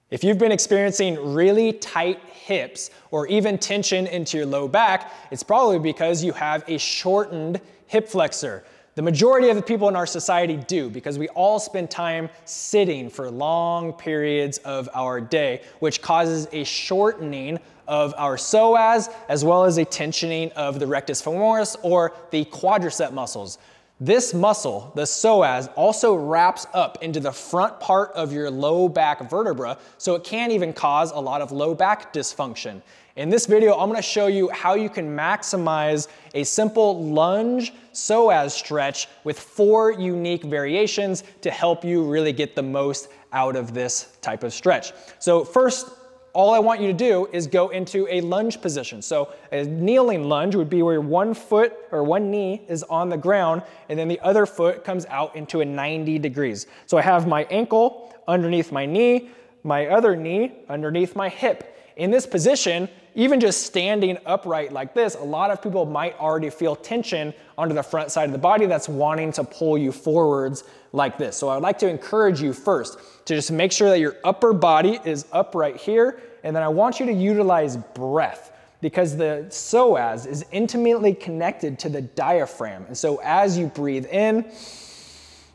If you've been experiencing really tight hips or even tension into your low back, it's probably because you have a shortened hip flexor. The majority of the people in our society do, because we all spend time sitting for long periods of our day, which causes a shortening of our psoas as well as a tensioning of the rectus femoris or the quadricep muscles. This muscle, the psoas, also wraps up into the front part of your low back vertebra, so it can even cause a lot of low back dysfunction. In this video, I'm going to show you how you can maximize a simple lunge psoas stretch with 4 unique variations to help you really get the most out of this type of stretch. So first, all I want you to do is go into a lunge position. So a kneeling lunge would be where one foot or one knee is on the ground and then the other foot comes out into a 90 degrees. So I have my ankle underneath my knee, my other knee underneath my hip. In this position, even just standing upright like this, a lot of people might already feel tension onto the front side of the body that's wanting to pull you forwards like this. So I would like to encourage you first to just make sure that your upper body is upright here, and then I want you to utilize breath because the psoas is intimately connected to the diaphragm. And so as you breathe in,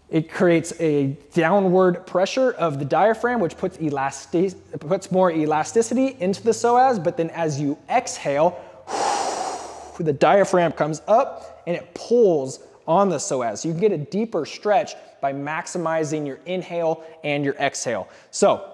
it creates a downward pressure of the diaphragm, which puts more elasticity into the psoas. But then as you exhale, the diaphragm comes up and it pulls on the psoas. So you can get a deeper stretch by maximizing your inhale and your exhale. So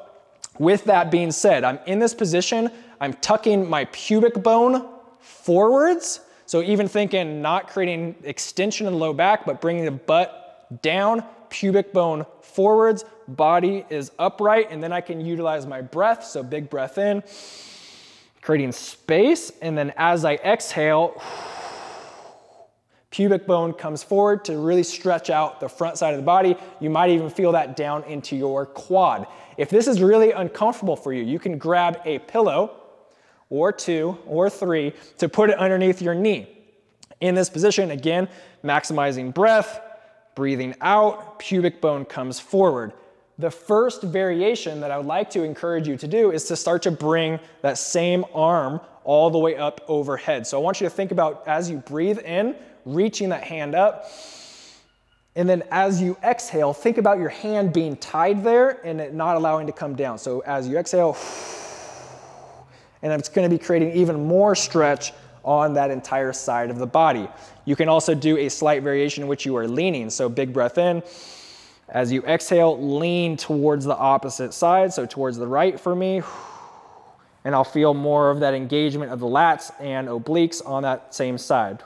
with that being said, I'm in this position, I'm tucking my pubic bone forwards. So even thinking not creating extension in the low back, but bringing the butt down, pubic bone forwards, body is upright, and then I can utilize my breath. So big breath in, creating space, and then as I exhale, pubic bone comes forward to really stretch out the front side of the body. You might even feel that down into your quad. If this is really uncomfortable for you, you can grab a pillow or 2 or 3 to put it underneath your knee. In this position, again, maximizing breath, breathing out, pubic bone comes forward. The first variation that I would like to encourage you to do is to start to bring that same arm all the way up overhead. So I want you to think about as you breathe in, reaching that hand up, and then as you exhale, think about your hand being tied there and it not allowing to come down. So as you exhale, and it's going to be creating even more stretch on that entire side of the body. You can also do a slight variation in which you are leaning. So big breath in. As you exhale, lean towards the opposite side, so towards the right for me. And I'll feel more of that engagement of the lats and obliques on that same side.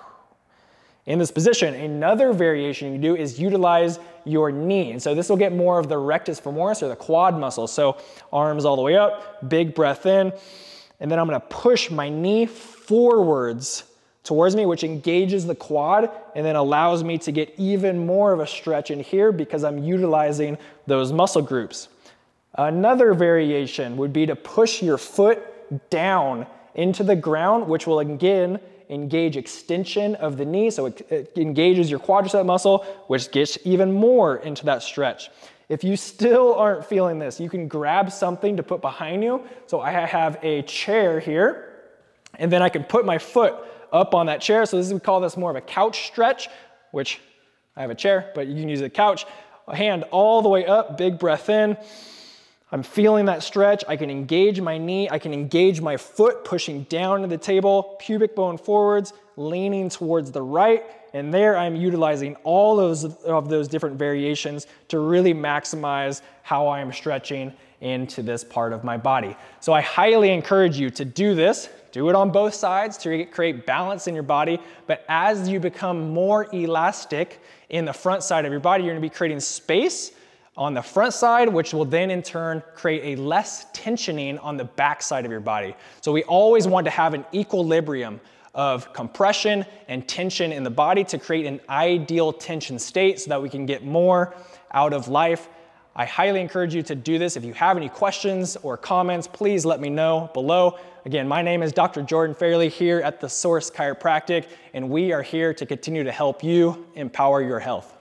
In this position, another variation you do is utilize your knee. And so this will get more of the rectus femoris or the quad muscle. So arms all the way up, big breath in. And then I'm going to push my knee forwards towards me, which engages the quad and then allows me to get even more of a stretch in here because I'm utilizing those muscle groups. Another variation would be to push your foot down into the ground, which will again engage extension of the knee. So it engages your quadricep muscle, which gets even more into that stretch. If you still aren't feeling this, you can grab something to put behind you. So I have a chair here, and then I can put my foot up on that chair. So we call this more of a couch stretch, which I have a chair, but you can use a couch. A hand all the way up, big breath in. I'm feeling that stretch. I can engage my knee. I can engage my foot, pushing down to the table, pubic bone forwards, leaning towards the right. And there I'm utilizing all of those different variations to really maximize how I am stretching into this part of my body. So I highly encourage you to do this. Do it on both sides to create balance in your body. But as you become more elastic in the front side of your body, you're going to be creating space on the front side, which will then in turn create a less tensioning on the back side of your body. So we always want to have an equilibrium of compression and tension in the body to create an ideal tension state so that we can get more out of life. I highly encourage you to do this. If you have any questions or comments, please let me know below. Again, my name is Dr. Jordan Fairley here at the Source Chiropractic, and we are here to continue to help you empower your health.